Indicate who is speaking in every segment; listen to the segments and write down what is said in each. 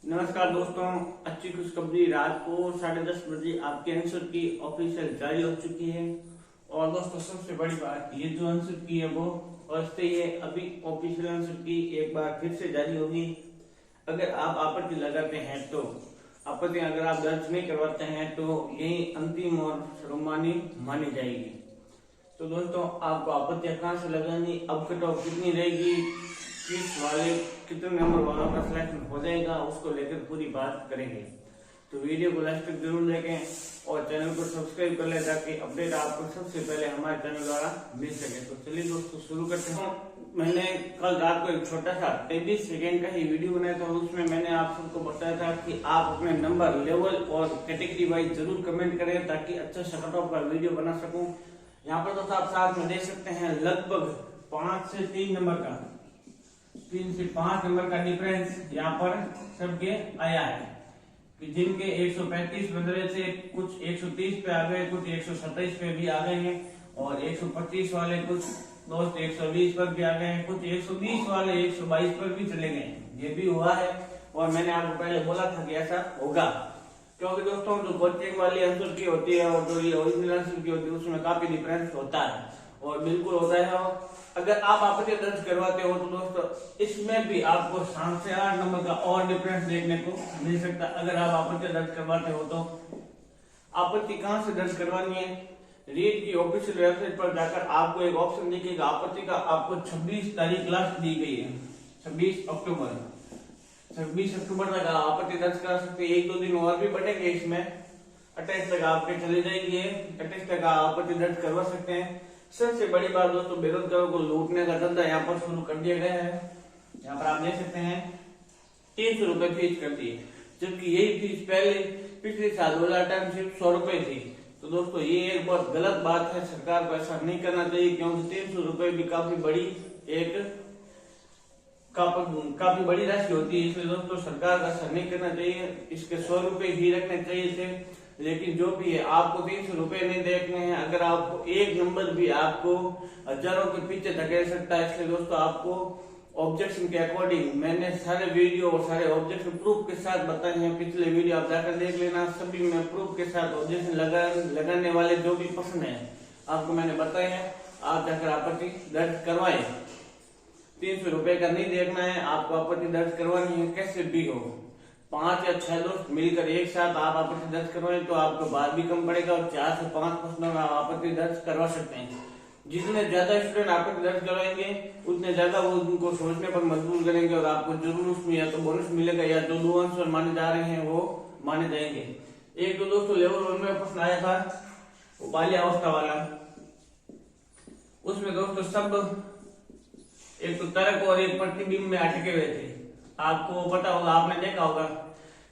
Speaker 1: नमस्कार दोस्तों, अच्छी खुशखबरी। रात को 10:30 बजे आपके आंसर की ऑफिशियल जारी हो चुकी है। और दोस्तों सबसे बड़ी बात, ये जो आंसर की है वो अस्थायी है। अभी ऑफिशियल आंसर की एक बार फिर से जारी होगी। अगर आप आपत्ति लगाते हैं तो आपत्ति, अगर आप दर्ज नहीं करवाते हैं तो यही अंतिम और सर्वमान्य मानी जाएगी। तो दोस्तों आपको आपत्तियां कहाँ से लगानी, अब कट ऑफ कितनी रहेगी, किस वाले कितने नंबर वालों का सिलेक्शन हो जाएगा, उसको लेकर पूरी बात करेंगे। तो वीडियो को लास्ट तक जरूर देखें और चैनल को सब्सक्राइब कर लें ताकि अपडेट आपको सबसे पहले हमारे चैनल द्वारा मिल सके। तो चलिए दोस्तों शुरू करते हैं। मैंने कल रात को एक छोटा सा 23 सेकेंड का ही वीडियो बनाया था और उसमें मैंने आप सबको बताया था कि आप अपने नंबर, लेवल और कैटेगरी वाइज जरूर कमेंट करें ताकि अच्छा सा कट ऑफ का वीडियो बना सकूं। यहाँ पर दोस्तों आप साथ में देख सकते हैं लगभग 5 से 3 नंबर का, 3 से 5 नंबर का डिफरेंस यहाँ पर सबके आया है कि जिनके 135 बन रहे थे, कुछ 130 पे आ गए, कुछ 127 पे भी आ गए हैं और 125 वाले कुछ दोस्त 120 पर भी आ गए हैं, कुछ 120 वाले 122 पर भी चले गए हैं। ये भी हुआ है और मैंने आपको पहले बोला था कि ऐसा होगा, क्योंकि दोस्तों जो कोचिंग वाली आंसर की होती है और जो ये ओरिजिनल आंसर की होती है उसमें काफी डिफरेंस होता है और बिल्कुल होता है। अगर आप आपत्ति दर्ज करवाते हो तो दोस्तों इसमें भी आपको 7 से 8 नंबर का और डिफरेंस देखने को मिल सकता है। अगर आप आपत्ति दर्ज करवाते हो तो आपत्ति कहां से दर्ज करवानी है, रीड की ऑफिशियल वेबसाइट पर जाकर आपको एक ऑप्शन दिखेगा आपत्ति का। आपको 26 तारीख लास्ट दी गई है, 26 अक्टूबर तक आप आपत्ति दर्ज करा सकते हैं। 1-2 दिन और भी बढ़ेंगे इसमें, 28 तक आपके चले जाएंगे, 28 तक आप आपत्ति दर्ज करवा सकते हैं। सबसे बड़ी बात दोस्तों, बेरोजगारों को लूटने का धंधा यहाँ पर शुरू कर दिया गया है। यहाँ पर आप देख सकते हैं 300 रुपए फीस कर दी, जबकि यही फीस पहले पिछले साल 2018 सिर्फ 100 रुपए थी। तो दोस्तों ये एक बहुत गलत बात है, सरकार को ऐसा नहीं करना चाहिए क्योंकि 300 रुपए भी काफी बड़ी राशि होती है। इसलिए दोस्तों सरकार का ऐसा नहीं करना चाहिए, इसके 100 रुपए ही रखने चाहिए थे। लेकिन जो भी है आपको 300 रुपए नहीं देखने हैं। अगर आपको एक नंबर भी आपको हजारों के पीछे धकेल सकता है, इसलिए दोस्तों आपको ऑब्जेक्शन के अकॉर्डिंग मैंने सारे वीडियो और सारे ऑब्जेक्शन प्रूफ के साथ बताए हैं। पिछले वीडियो आप जाकर देख लेना, सभी में प्रूफ के साथ ऑब्जेक्शन लगाने वाले जो भी प्रश्न है आपको मैंने बताए हैं। आप जाकर आपत्ति दर्ज करवाएं। 300 रुपए का नहीं देखना है, आपको आपत्ति दर्ज करवानी है कैसे भी हो। 5 या 6 दोस्त मिलकर एक साथ आप आपत्ति दर्ज करवाएं तो आपको बाद भी कम पड़ेगा और 4 से 5 प्रश्नों में आप आपत्ति दर्ज करवा सकते हैं। जितने ज्यादा स्टूडेंट आपत्ति दर्ज करवाएंगे उतने ज्यादा वो उनको सोचने पर मजबूर करेंगे और आपको जरूर उसमें या तो बोनस मिलेगा या जो 2 आंसर माने जा रहे हैं वो माने जाएंगे। एक तो दोस्तों लेवल 1 में प्रश्न आया था वो बाल्यावस्था वाला, उसमें दोस्तों सब एक तो तर्क और एक प्रतिबिंब में अटके हुए थे। आपको पता होगा, आपने देखा होगा,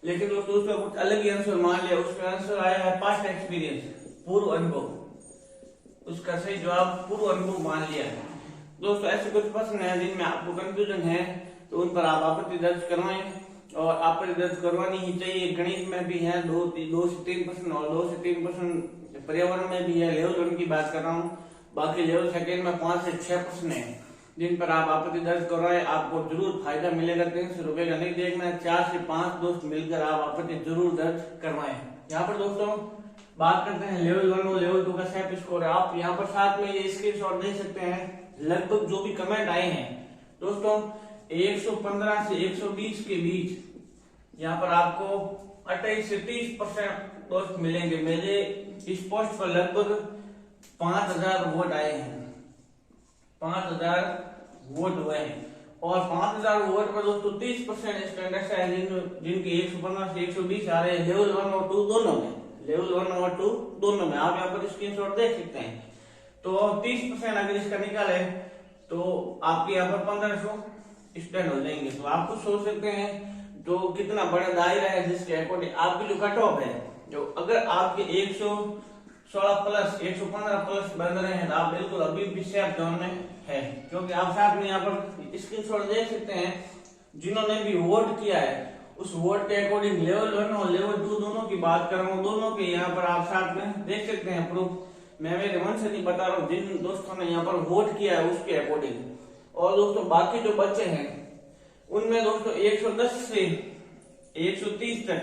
Speaker 1: लेकिन दोस्तों उसमें कुछ अलग ही आंसर मान लिया। उसमें आंसर आया है पास्ट एक्सपीरियंस, पूर्व अनुभव। उसका सही जवाब पूर्व अनुभव मान लिया है। दोस्तों ऐसे कुछ प्रश्न है जिनमें आपको कंफ्यूजन है तो उन पर आप आपत्ति दर्ज करवाएं और आपत्ति दर्ज करवानी ही चाहिए। गणित में भी है 2 से 3 प्रश्न और 2 से 3 प्रश्न पर्यावरण में भी है। लेवल 1 की बात कर रहा हूँ, बाकी लेवल 2 में 5 से 6 प्रश्न है जिन पर आप आपत्ति दर्ज करवाएं, आपको जरूर फायदा मिलेगा। 300 रुपए का नहीं देखना है, 4 से 5 दोस्त मिलकर आप आपत्ति जरूर दर्ज करवाएं। यहाँ पर दोस्तों बात करते हैं लेवल 1 और लेवल 2 का सेफ स्कोर। आप यहाँ पर साथ में ये स्क्रीनशॉट देख सकते हैं। लगभग जो भी कमेंट आए हैं दोस्तों 115 से 120 के बीच यहाँ पर आपको 28 से 30% दोस्त मिलेंगे। मेरे इस पोस्ट पर लगभग 5000 वोट आए हैं, 5000 वोट हुए हैं और 5000 वोट में दोस्तों 30% स्टूडेंट्स है जिनके 115 से 120 आ रहे हैं लेवल 1 और 2 दोनों में। लेवल 1 और 2 दोनों में आप यहाँ पर स्क्रीनशॉट देख सकते हैं। तो 30% अगर इसका निकाले तो आपके यहाँ पर 1500 स्टूडेंट हो जाएंगे। तो आप कुछ सोच सकते हैं जो कितना बड़ा दायरा है जिसके अकॉर्डिंग आपकी जो कट ऑफ है, जो अगर आपके 116 प्लस 115 प्लस बन रहे हैं तो आप बिल्कुल अभी भी सेफ जोन में है। क्योंकि आप साथ में यहाँ पर स्क्रीनशॉट देख सकते हैं जिन्होंने भी वोट किया है उस वोट के अकॉर्डिंग लेवल 1 और लेवल 2 दोनों की बात कर रहा हूँ, दोनों के यहाँ पर आप साथ में देख सकते हैं प्रूफ। मैं मेरे मन से नहीं बता रहा हूँ, जिन दोस्तों ने यहाँ पर वोट किया है उसके अकॉर्डिंग। और दोस्तों बाकी जो बच्चे हैं उनमें दोस्तों 110 से 130 तक,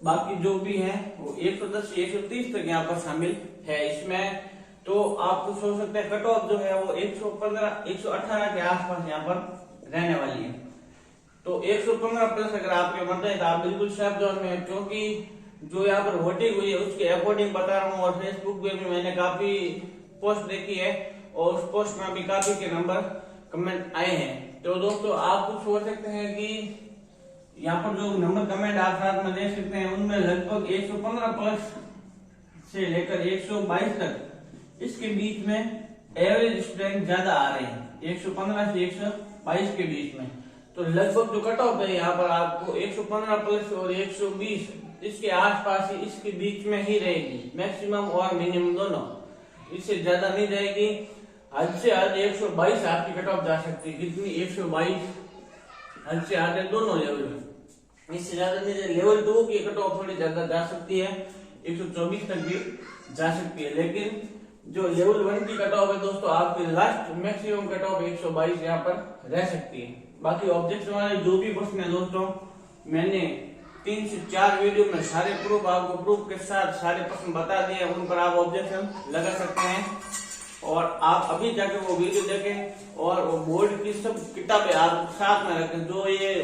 Speaker 1: बाकी जो भी है वो 110 से 130 तक यहाँ पर शामिल है इसमें। तो आप सोच सकते हैं कट ऑफ जो है वो 115 118 के आसपास यहाँ पर रहने वाली है। तो 115 प्लस अगर आपके बनते हैं तो आप बिल्कुल सेफ जोन में, क्योंकि जो यहाँ पर वोटिंग हुई है उसके अकॉर्डिंग बता रहा हूँ। और फेसबुक पे भी मैंने काफी पोस्ट देखी है और उस पोस्ट में भी काफी के नंबर कमेंट आए हैं। तो दोस्तों आप कुछ सोच सकते हैं कि यहाँ पर जो नंबर कमेंट आप साथ में देख सकते हैं उनमें लगभग 115 प्लस से लेकर 122 तक इसके बीच में एवरेज स्ट्रेंथ ज्यादा आ रहे हैं, 115 से 122 के बीच में। तो लगभग जो कट ऑफ है यहाँ पर आपको 115 प्लस और 120 इसके आसपास ही, इसके बीच में ही रहेगी, मैक्सिमम और मिनिमम दोनों, इससे ज्यादा नहीं जाएगी। हद से हद 122 आपकी कट ऑफ जा सकती है। कितनी? 122, हद से हद दोनों लेवल में, इससे ज्यादा नहीं जाए। लेवल 2 की कट ऑफ थोड़ी ज्यादा जा सकती है, 124 तक भी जा सकती है। लेकिन जो लेवल 1 की कट ऑफ है दोस्तों, आपकी लास्ट मैक्सिमम कट ऑफ 122 यहाँ पर रह सकती है। बाकी ऑब्जेक्ट वाले जो भी प्रश्न है दोस्तों, मैंने 3 से 4 वीडियो में सारे प्रूफ आपको प्रूफ के साथ सारे प्रश्न बता दिए, उन पर आप ऑब्जेक्शन लगा सकते हैं। और आप अभी जाके वो वीडियो देखें और वो बोर्ड की सब किताबें आप साथ में रखें। जो ये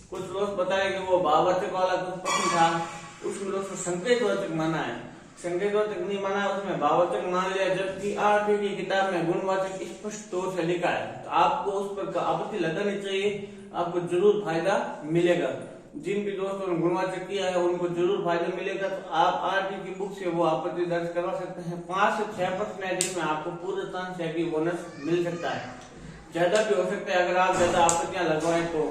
Speaker 1: कुछ लोग बताए कि वो भाववाचक वाला कुछ प्रश्न था, उसमें दोस्तों संकेतवाचक माना है, संकेतवाचक नहीं माना, उसमें भाववाचक मान लिया, जबकि 8वीं की किताब में गुणवाचक स्पष्ट तौर से लिखा है। तो आपको उस पर आपत्ति लगानी चाहिए, आपको जरूर फायदा मिलेगा। जिन भी दोस्तों ने गुणवाचक किया है उनको जरूर फायदा मिलेगा। तो आप 8वीं की बुक से वो आपत्ति दर्ज करवा सकते हैं। 5 से 6 प्रश्न है जिसमें आपको पूरे चांस है कि बोनस मिल सकता है, ज्यादा भी हो सकता है अगर आप ज्यादा आपत्तियां लगवाएं तो,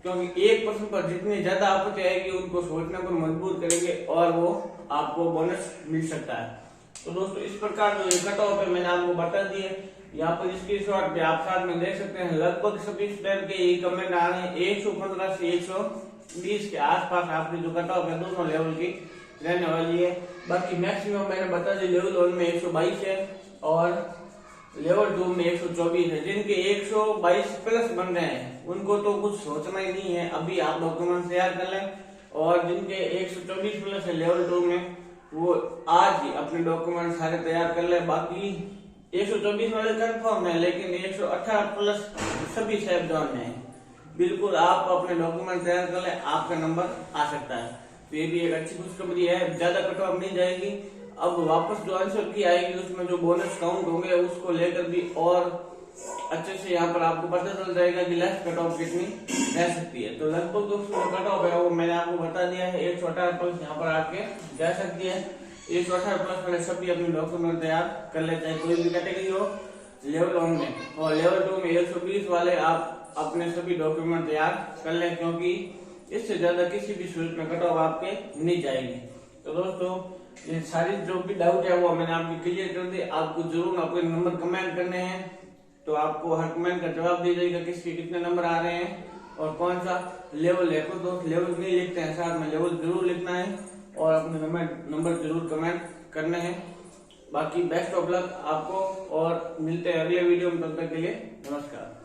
Speaker 1: क्योंकि एक प्रश्न पर जितनी ज्यादा आपत्ति आएगी उनको सोचने पर मजबूर करेंगे और वो आपको बोनस मिल सकता है। तो दोस्तों इस प्रकार जो कट ऑफ है मैंने आपको बता दिए, यहाँ पर स्क्रीनशॉट भी आप साथ में देख सकते हैं। लगभग सभी स्टूडेंट के ये कमेंट आ रहे हैं 115 से 120 के आसपास आपकी जो कट ऑफ है दोनों लेवल की रहने वाली है। बाकी मैक्सिमम मैंने बता दिया, लेवल 1 में 122 है और लेवल 2 में 124 है। जिनके 122 प्लस बन रहे हैं उनको तो कुछ सोचना ही नहीं है, अभी आप डॉक्यूमेंट तैयार कर लें। और जिनके 124 प्लस है लेवल 2 में, वो आज ही अपने डॉक्यूमेंट सारे तैयार कर ले। बाकी 124 वाले कंफर्म है, लेकिन 118 प्लस सभी सेफ जोन में है। बिल्कुल आप अपने डॉक्यूमेंट तैयार कर ले, आपका नंबर आ सकता है। तो ये भी एक अच्छी खुशखबरी है, ज्यादा कट ऑफ नहीं जाएगी। अब वापस जो आंसर की आएगी उसमें जो बोनस काउंट होंगे उसको लेकर भी और अच्छे से यहाँ पर आपको पता चल जाएगा कि लास्ट कट ऑफ कितनी रह सकती है। तो लगभग दोस्तों कट ऑफ है वो मैंने आपको बता दिया है, 118 प्लस यहाँ पर आपके जा सकती है। 118 प्लस वाले सभी अपने डॉक्यूमेंट तैयार कर लेते हैं, कोई भी कैटेगरी हो लेवल 1 में। और लेवल 2 में 120 वाले आप अपने सभी डॉक्यूमेंट तैयार कर लें, क्योंकि इससे ज्यादा किसी भी सूरत में कट ऑफ आपके नहीं जाएगी। तो दोस्तों ये सारी जो भी डाउट है वो मैंने आपको क्लियर कर दी। आपको जरूर अपने नंबर कमेंट करने हैं, तो आपको हर कमेंट का जवाब दिया जाएगा किसके कितने नंबर आ रहे हैं और कौन सा लेवल है। तो दोस्त लेवल नहीं लिखते हैं, साथ में लेवल जरूर लिखना है और अपने नंबर जरूर कमेंट करने हैं। बाकी बेस्ट ऑफ लक आपको और मिलते हैं अगले वीडियो में, तब तक के लिए नमस्कार।